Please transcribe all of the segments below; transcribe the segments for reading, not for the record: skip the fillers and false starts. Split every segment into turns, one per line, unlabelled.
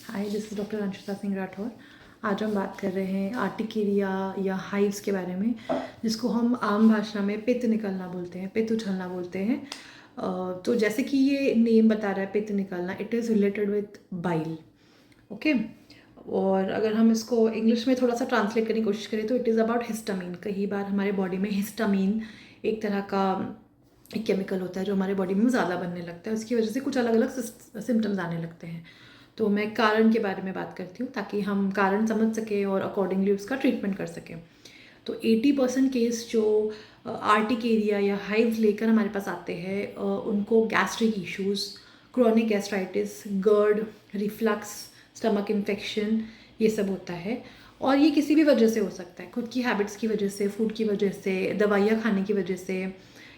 Hi, this is doctor Anshita Singh Rathore. आज हम बात कर रहे हैं आर्टिकेरिया या हाइव्स के बारे में, जिसको हम आम भाषा में पित्त निकलना बोलते हैं, पित्त उछलना बोलते हैं। तो जैसे कि ये नेम बता रहा है पित्त निकलना, it is related with bile. Okay. और अगर हम इसको इंग्लिश में थोड़ा सा ट्रांसलेट करने की कोशिश करें तो इट इज़ अबाउट हिस्टामीन। कई बार हमारे बॉडी में हिस्टामीन एक तरह का एक केमिकल होता है जो हमारे बॉडी में ज़्यादा बनने लगता है, उसकी वजह से कुछ अलग अलग सिम्टम्स आने लगते हैं। तो मैं कारण के बारे में बात करती हूँ ताकि हम कारण समझ सकें और अकॉर्डिंगली उसका ट्रीटमेंट कर सकें। तो 80% केस जो आर्टिकेरिया या हाइव्स लेकर हमारे पास आते हैं, उनको gastric issues, chronic gastritis, GERD, reflux, stomach infection, ये सब होता है। और ये किसी भी वजह से हो सकता है, खुद की हैबिट्स की वजह से, फूड की वजह से, दवाइयाँ खाने की वजह से,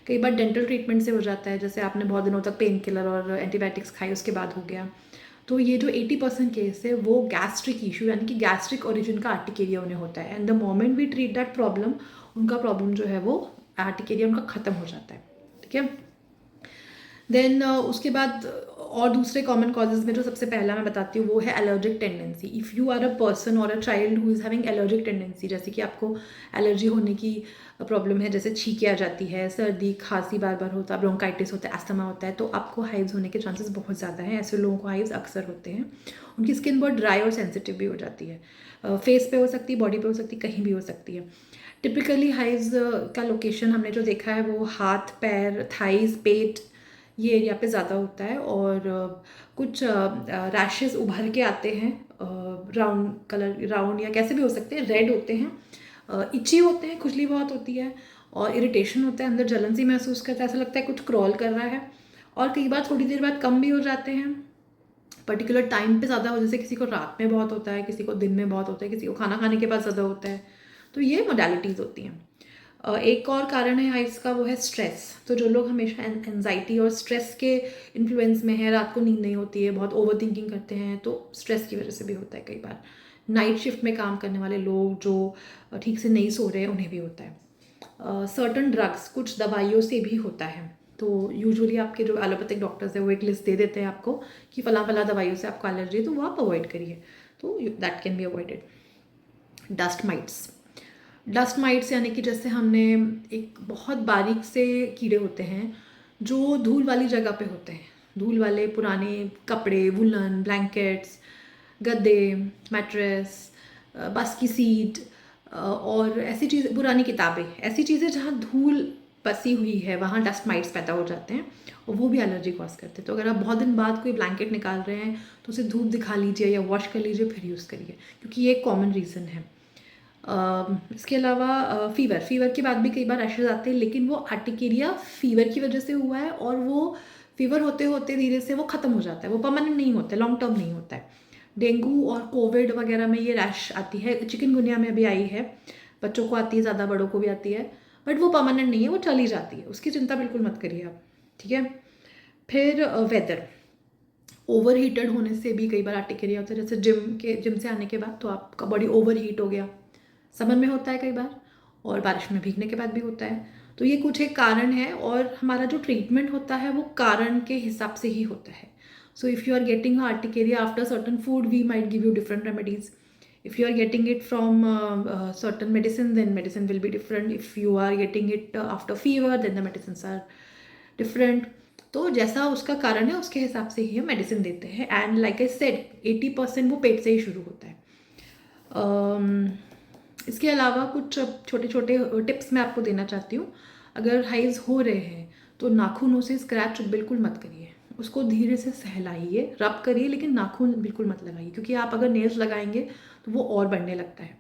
कई बार डेंटल ट्रीटमेंट से हो जाता है, जैसे आपने बहुत दिनों तक पेन किलर और एंटीबायोटिक्स खाई उसके बाद हो गया। तो ये जो 80% केस है वो गैस्ट्रिक इशू यानी कि गैस्ट्रिक ओरिजिन का आर्टिकेरिया उन्हें होता है, and the moment we treat that problem, उनका प्रॉब्लम जो है वो आर्टिकेरिया उनका ख़त्म हो जाता है। ठीक है। देन उसके बाद और दूसरे कॉमन कॉजेज में जो सबसे पहला मैं बताती हूँ वो है allergic tendency. If you are a person or a child who is having allergic tendency, जैसे कि आपको एलर्जी होने की प्रॉब्लम है, जैसे छींके आ जाती है, सर्दी खांसी बार बार होता है, ब्रोंकाइटिस होता है, अस्थमा होता है, तो आपको हाइव्स होने के चांसेस बहुत ज़्यादा हैं। ऐसे लोगों को हाइव्स अक्सर होते हैं। उनकी स्किन बहुत ड्राई और सेंसिटिव भी हो जाती है। फेस पे हो सकती है, बॉडी पे हो सकती है, कहीं भी हो सकती है। टिपिकली हाइव्स का लोकेशन हमने जो देखा है वो हाथ, पैर, थाइज, पेट, ये एरिया पे ज़्यादा होता है। और कुछ रैशेस उभर के आते हैं, राउंड कलर, राउंड या कैसे भी हो सकते हैं, रेड होते हैं, इची होते हैं, खुजली बहुत होती है और इरिटेशन होता है, अंदर जलन सी महसूस करता है, ऐसा लगता है कुछ क्रॉल कर रहा है। और कई बार थोड़ी देर बाद कम भी हो जाते हैं, पर्टिकुलर टाइम पे ज़्यादा हो, जैसे किसी को रात में बहुत होता है, किसी को दिन में बहुत होता है, किसी को खाना खाने के बाद ज़्यादा होता है। तो ये मोडालिटीज़ होती हैं। एक और कारण है हाइव्स का, वो है स्ट्रेस। तो जो लोग हमेशा एनजाइटी और स्ट्रेस के इन्फ्लुएंस में है, रात को नींद नहीं होती है, बहुत ओवर थिंकिंग करते हैं, तो स्ट्रेस की वजह से भी होता है। कई बार नाइट शिफ्ट में काम करने वाले लोग जो ठीक से नहीं सो रहे हैं उन्हें भी होता है। सर्टन ड्रग्स, कुछ दवाइयों से भी होता है। तो यूजुअली आपके जो एलोपैथिक डॉक्टर्स है वो एक लिस्ट दे देते हैं आपको कि फला फला दवाइयों से आपको एलर्जी है, तो वो आप अवॉइड करिए, तो that can be avoided. Dust mites, dust mites यानी कि जैसे हमने एक बहुत बारीक से कीड़े होते हैं जो धूल वाली जगह पे होते हैं, धूल वाले पुराने कपड़े, वुलन ब्लैंकेट्स, गद्दे, मैट्रेस, बस की सीट, और ऐसी चीज़, पुरानी किताबें, ऐसी चीज़ें जहाँ धूल बसी हुई है वहाँ डस्ट माइट्स पैदा हो जाते हैं और वो भी एलर्जी कॉज करते हैं। तो अगर आप बहुत दिन बाद कोई ब्लैंकेट निकाल रहे हैं तो उसे धूप दिखा लीजिए या वॉश कर लीजिए, फिर यूज़ करिए, क्योंकि ये एक कॉमन रीज़न है। इसके अलावा फीवर के बाद भी कई बार रैशेज आते हैं, लेकिन वो आर्टिकेरिया फीवर की वजह से हुआ है और वो फीवर होते होते धीरे से वो ख़त्म हो जाता है, वो परमानेंट नहीं होता है, लॉन्ग टर्म नहीं होता है। डेंगू और कोविड वगैरह में ये रैश आती है, चिकनगुनिया में भी आई है, बच्चों को आती है ज़्यादा, बड़ों को भी आती है, बट वो परमानेंट नहीं है, वो चली जाती है, उसकी चिंता बिल्कुल मत करिए आप। ठीक है। फिर वेदर, ओवर हीटेड होने से भी कई बार आर्टिकेरिया होता है, जैसे जिम से आने के बाद तो आपका बॉडी ओवर हीट हो गया, समर में होता है कई बार, और बारिश में भीगने के बाद भी होता है। तो ये कुछ एक कारण है और हमारा जो ट्रीटमेंट होता है वो कारण के हिसाब से ही होता है। So if you are getting urticaria after certain food, we might give you different remedies. If you are getting it from certain medicine, then medicine will be different. If you are getting it after fever, then the medicines are different. तो जैसा उसका कारण है उसके हिसाब से ही हम medicine देते हैं, एंड लाइक आई सेड 80% वो पेट से ही शुरू होता है। इसके अलावा कुछ छोटे छोटे टिप्स मैं आपको देना चाहती हूँ। अगर हाइव्स हो रहे हैं तो नाखूनों से स्क्रैच बिल्कुल मत करिए, उसको धीरे से सहलाइए, रब करिए, लेकिन नाखून बिल्कुल मत लगाइए, क्योंकि आप अगर नेल्स लगाएंगे तो वो और बढ़ने लगता है।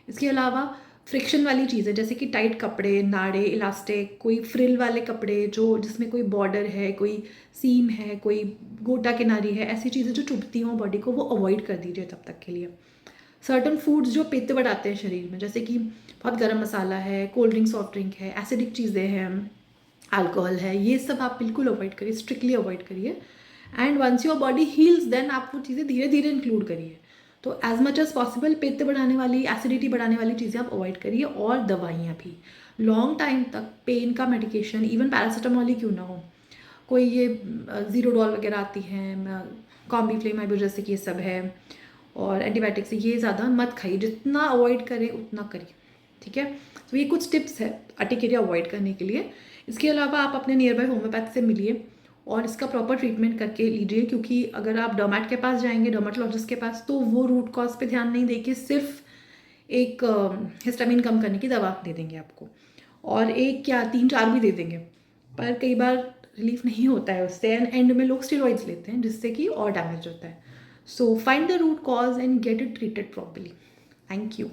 इसके अलावा फ्रिक्शन वाली चीज़ें, जैसे कि टाइट कपड़े, नाड़े, इलास्टिक, कोई फ्रिल वाले कपड़े जो जिसमें कोई बॉर्डर है, कोई सीम है, कोई गोटा किनारी है, ऐसी चीज़ें जो चुभती हों बॉडी को, वो अवॉइड कर दीजिए तब तक के लिए। सर्टन फूड्स जो पित्त बढ़ाते हैं शरीर में, जैसे कि बहुत गर्म मसाला है, कोल्ड ड्रिंक, सॉफ्ट ड्रिंक है, एसिडिक चीज़ें हैं, अल्कोहल है, ये सब आप बिल्कुल अवॉइड करिए, स्ट्रिक्टली अवॉइड करिए। And once your body heals then आप वो चीज़ें धीरे धीरे इंक्लूड करिए। तो एज मच एज पॉसिबल पित्त बढ़ाने वाली, एसिडिटी बढ़ाने वाली चीज़ें आप अवॉइड करिए, और दवाइयाँ भी लॉन्ग टाइम तक, पेन का मेडिकेशन, इवन पैरासीटामोल ही क्यों ना हो, कोई ये ज़ीरोडॉल वगैरह आती हैं, कॉम्बी फ्लेम आइबुप्रोफेन ये सब है, और एंटीबायोटिक से ये ज़्यादा मत खाइए, जितना अवॉइड करें उतना करिए, ठीक है। तो ये कुछ टिप्स है अर्टिकेरिया अवॉइड करने के लिए। इसके अलावा आप अपने नियर बाय होम्योपैथ से मिलिए और इसका प्रॉपर ट्रीटमेंट करके लीजिए, क्योंकि अगर आप डर्मेट के पास जाएंगे, डर्मेटोलॉजिस्ट के पास, तो वो रूट कॉज पे ध्यान नहीं देके सिर्फ एक हिस्टामिन कम करने की दवा दे देंगे आपको, और एक क्या 3-4 भी दे देंगे, पर कई बार रिलीफ नहीं होता है उससे, एंड एंड में लोग स्टेरॉइड्स लेते हैं जिससे कि और डैमेज होता है। So find the root cause and get it treated properly. Thank you.